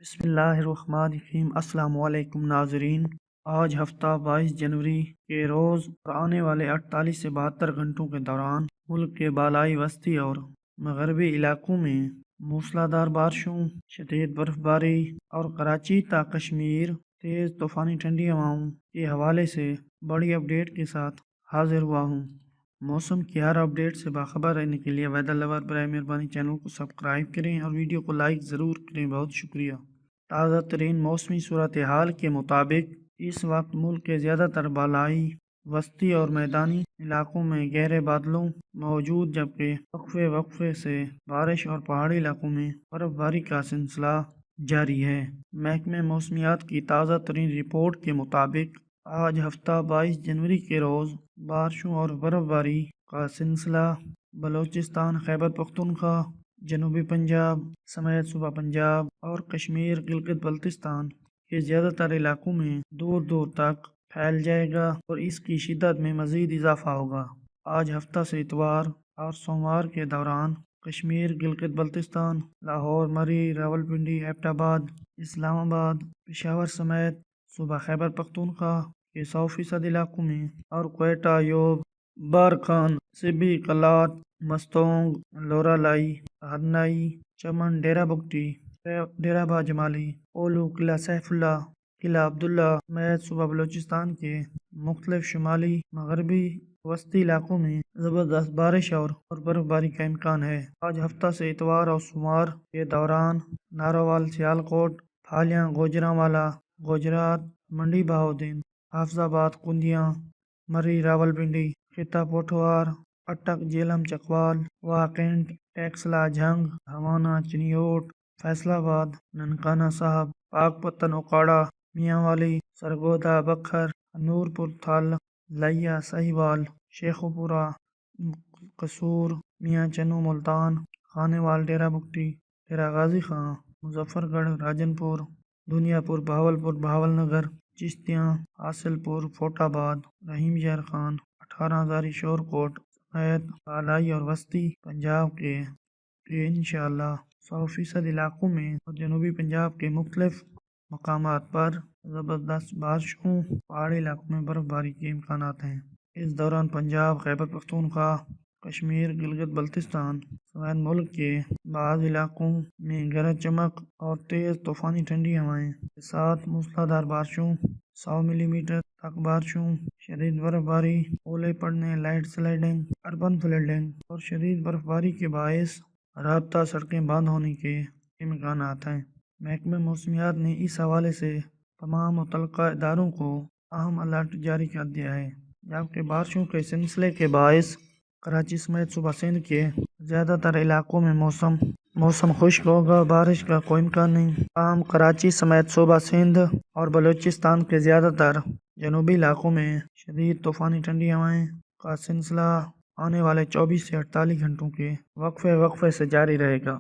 بسم اللہ الرحمن الرحیم۔ السلام علیکم ناظرین، آج ہفتہ 22 جنوری کے روز اور آنے والے 48 سے 72 گھنٹوں کے دوران ملک کے بالائی وسطی اور مغربی علاقوں میں موسلادھار بارشوں، شدید برف باری اور کراچی تا کشمیر تیز طوفانی ٹھنڈی ہواؤں کے حوالے سے بڑی اپڈیٹ کے ساتھ حاضر ہوا ہوں۔ موسم کی ہر اپڈیٹ سے باخبر رہنے کے لیے ویدر لور برائے مہربانی چینل کو سبسکرائب کریں اور ویڈیو کو لائک ضرور کریں۔ بہت شکریہ۔ تازہ ترین موسمی صورتحال کے مطابق اس وقت ملک کے زیادہ تر بالائی وسطی اور میدانی علاقوں میں گہرے بادلوں موجود، جبکہ وقفے وقفے سے بارش اور پہاڑی علاقوں میں برف باری کا سلسلہ جاری ہے۔ محکمہ موسمیات کی تازہ ترین رپورٹ کے مطابق آج ہفتہ 22 جنوری کے روز بارشوں اور برف باری کا سلسلہ بلوچستان، خیبر پختونخوا، جنوبی پنجاب سمیت صوبہ پنجاب اور کشمیر گلگت بلتستان کے زیادہ تر علاقوں میں دور دور تک پھیل جائے گا اور اس کی شدت میں مزید اضافہ ہوگا۔ آج ہفتہ سے اتوار اور سوموار کے دوران کشمیر گلگت بلتستان، لاہور، مری، راولپنڈی، ایبٹ آباد، اسلام آباد، پشاور سمیت صوبہ خیبر پختونخوا کے 100% علاقوں میں اور کوئٹہ، یوب، بارکھان، سبی، کلات، مستونگ، لورالائی، ہرنائی، چمن، ڈیرہ بگٹی، ڈیرہ باجمالی، اولو، قلعہ سیف اللہ، قلعہ عبداللہ سمیت صوبہ بلوچستان کے مختلف شمالی مغربی وسطی علاقوں میں زبردست بارش اور برف باری کا امکان ہے۔ آج ہفتہ سے اتوار اور سوموار کے دوران ناروال، سیالکوٹ، پھالیاں، گوجرانوالا، گجرات، منڈی بہاؤدین، حافظ آباد، کندیاں، مری، راولپنڈی، خطہ پوٹھوار، اٹک، جیلم، چکوال، واکینٹ، ٹیکسلا، جھنگ، ہوانا، چنیوٹ، فیصل آباد، ننکانہ صاحب، پاک پتن، اوکاڑا، میاں والی، سرگودا، بکھر، نورپور تھل، لیا، سہیوال، شیخوپورہ، قصور، میاں چنو، ملتان، خانے وال، ڈیرہ بگٹی، ڈیرہ غازی خان، مظفر گڑھ، راجن پور، دنیا پور، بہاولپور، بہاول نگر، چشتیاں، حاصل پور، فوٹ آباد، رحیم یار خان، 18 ہزاری، شورکوٹ سمیت بالائی اور وسطی پنجاب کے انشاءاللہ 100% علاقوں میں اور جنوبی پنجاب کے مختلف مقامات پر زبردست بارشوں، پہاڑی علاقوں میں برف باری کے امکانات ہیں۔ اس دوران پنجاب، خیبر پختونخوا، کشمیر گلگت بلتستان سمیت ملک کے بعض علاقوں میں گرج چمک اور تیز طوفانی ٹھنڈی ہوائیں کے ساتھ موسلادھار بارشوں، 100 ملی میٹر تک بارشوں، شدید برف باری، اولے پڑنے، لینڈ سلائڈنگ، اربن فلڈنگ اور شدید برف باری کے باعث رابطہ سڑکیں بند ہونے کے امکانات ہیں۔ محکمہ موسمیات نے اس حوالے سے تمام متعلقہ اداروں کو اہم الرٹ جاری کر دیا ہے، جبکہ بارشوں کے سلسلے کے باعث کراچی سمیت صوبہ سندھ کے زیادہ تر علاقوں میں موسم خشک ہوگا، بارش کا کوئی امکان نہیں۔ تاہم کراچی سمیت صوبہ سندھ اور بلوچستان کے زیادہ تر جنوبی علاقوں میں شدید طوفانی ٹھنڈی ہوائیں کا سلسلہ آنے والے 24 سے 48 گھنٹوں کے وقفے سے جاری رہے گا۔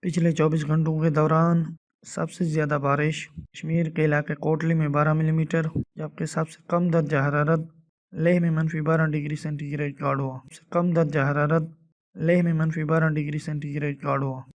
پچھلے 24 گھنٹوں کے دوران سب سے زیادہ بارش کشمیر کے علاقے کوٹلی میں 12 ملی میٹر، جبکہ سب سے کم درجہ حرارت لیہ میں -12 ڈگری سینٹی گریڈ ریکارڈ ہوا۔ سب سے کم درجہ حرارت لیہ میں -12 ڈگری سینٹی گریڈ ریکارڈ ہوا۔